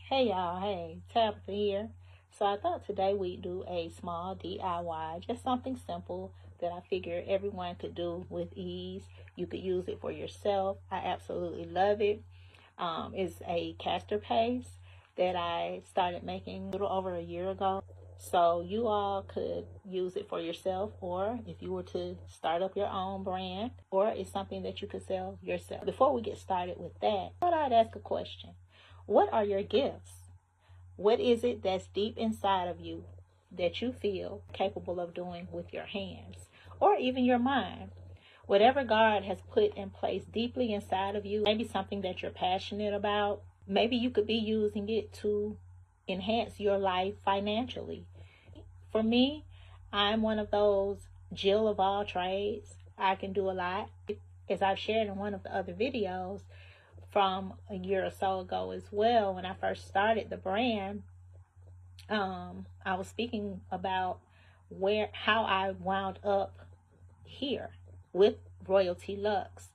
Hey y'all, hey, Tabitha here. So I thought today we'd do a small DIY, just something simple that I figure everyone could do with ease. You could use it for yourself. I absolutely love it. It's a castor paste that I started making a little over a year ago. So you all could use it for yourself, or if you were to start up your own brand, or it's something that you could sell yourself. Before we get started with that, I thought I'd ask a question. What are your gifts? What is it that's deep inside of you that you feel capable of doing with your hands or even your mind? Whatever God has put in place deeply inside of you, maybe something that you're passionate about, maybe you could be using it to enhance your life financially. For me, I'm one of those Jill of all trades. I can do a lot. As I've shared in one of the other videos, from a year or so ago as well, when I first started the brand, I was speaking about how I wound up here with Royalty Lux.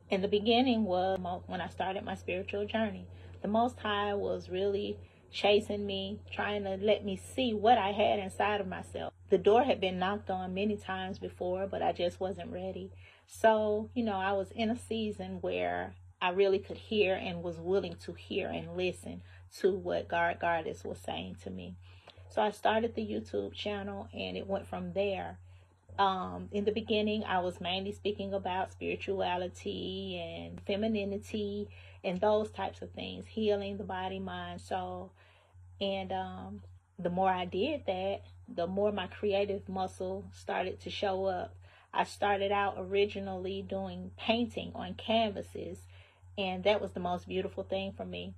In the beginning was when I started my spiritual journey. The Most High was really chasing me, trying to let me see what I had inside of myself. The door had been knocked on many times before, but I just wasn't ready. So, I was in a season where I really could hear and was willing to hear and listen to what Goddess was saying to me. So I started the YouTube channel, and it went from there. In the beginning, I was mainly speaking about spirituality and femininity and those types of things, healing the body, mind, soul. And the more I did that, the more my creative muscle started to show up. I started out originally doing painting on canvases, and that was the most beautiful thing for me.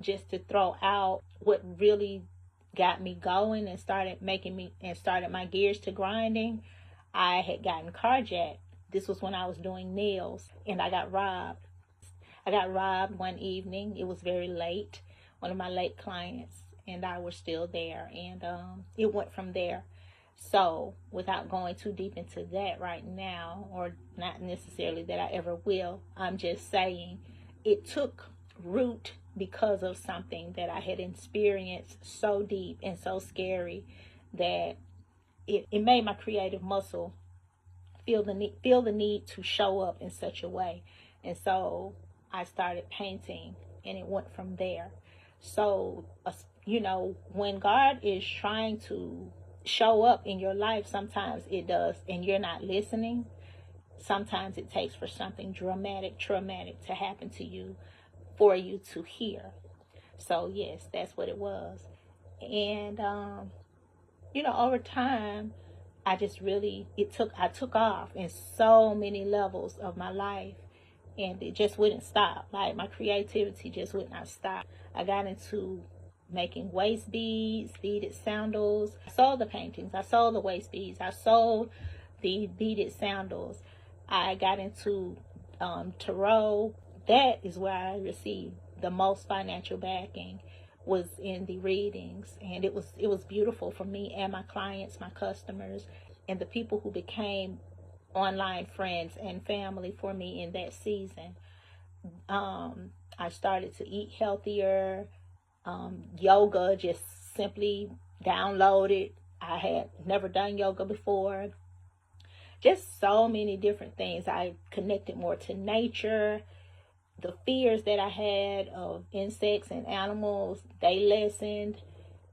Just to throw out what really got me going and started my gears to grinding. I had gotten carjacked. This was when I was doing nails, and I got robbed. I got robbed one evening. It was very late. One of my late clients and I were still there, and it went from there. So without going too deep into that right now, or not necessarily that I ever will, I'm just saying it took root because of something that I had experienced so deep and so scary that it made my creative muscle feel the need to show up in such a way. And so I started painting, and it went from there. So, when God is trying to show up in your life, sometimes it does, and you're not listening. Sometimes it takes for something traumatic to happen to you for you to hear. So yes, that's what it was. And over time, I took off in so many levels of my life, and it just wouldn't stop. Like, my creativity just would not stop. I got into making waist beads, beaded sandals. I sold the paintings, I sold the waist beads, I sold the beaded sandals. I got into tarot. That is where I received the most financial backing, was in the readings, and it was beautiful for me and my clients, my customers, and the people who became online friends and family for me in that season. I started to eat healthier. Yoga, just simply downloaded. I had never done yoga before. Just so many different things. I connected more to nature. The fears that I had of insects and animals, they lessened.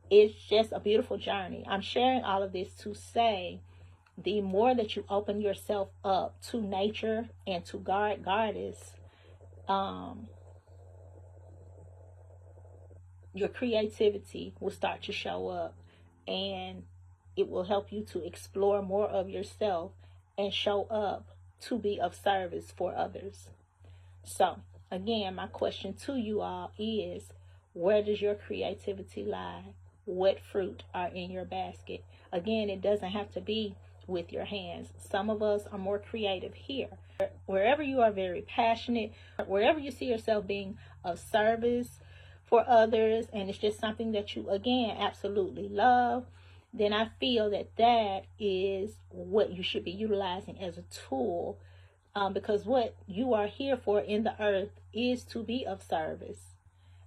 It's just a beautiful journey. I'm sharing all of this to say, the more that you open yourself up to nature and to Goddess, your creativity will start to show up, and it will help you to explore more of yourself and show up to be of service for others. So again, my question to you all is, where does your creativity lie? What fruit are in your basket? Again, it doesn't have to be with your hands. Some of us are more creative here. Wherever you are very passionate, wherever you see yourself being of service for others, and it's just something that you, again, absolutely love, then I feel that is what you should be utilizing as a tool, because what you are here for in the earth is to be of service.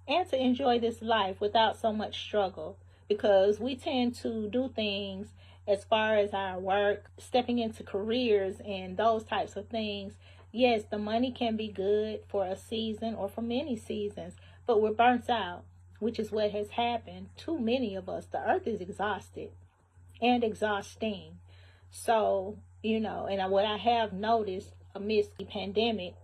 and to enjoy this life without so much struggle, because we tend to do things as far as our work, stepping into careers and those types of things. Yes, the money can be good for a season or for many seasons, but we're burnt out, which is what has happened to many of us. The earth is exhausted and exhausting. So, and what I have noticed amidst the pandemic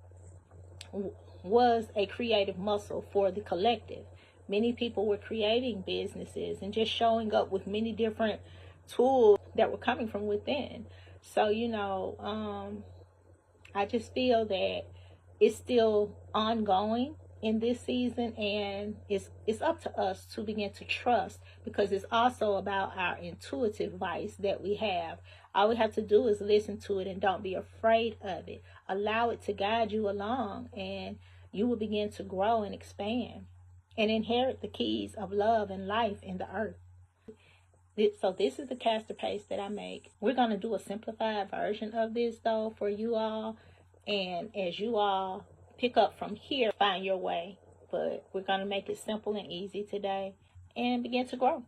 was a creative muscle for the collective. Many people were creating businesses and just showing up with many different tools that were coming from within. So, I just feel that it's still ongoing in this season, and it's up to us to begin to trust, because it's also about our intuitive voice that we have. All we have to do is listen to it and don't be afraid of it. Allow it to guide you along, and you will begin to grow and expand and inherit the keys of love and life in the earth. So this is the castor paste that I make. We're going to do a simplified version of this though for you all. And as you all pick up from here, find your way. But we're going to make it simple and easy today and begin to grow.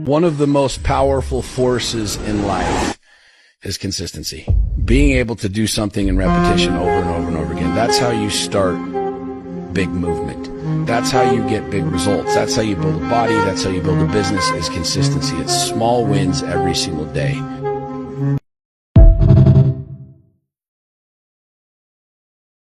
One of the most powerful forces in life is consistency. Being able to do something in repetition over and over and over again. That's how you start big movement. That's how you get big results. That's how you build a body. That's how you build a business, is consistency. It's small wins every single day.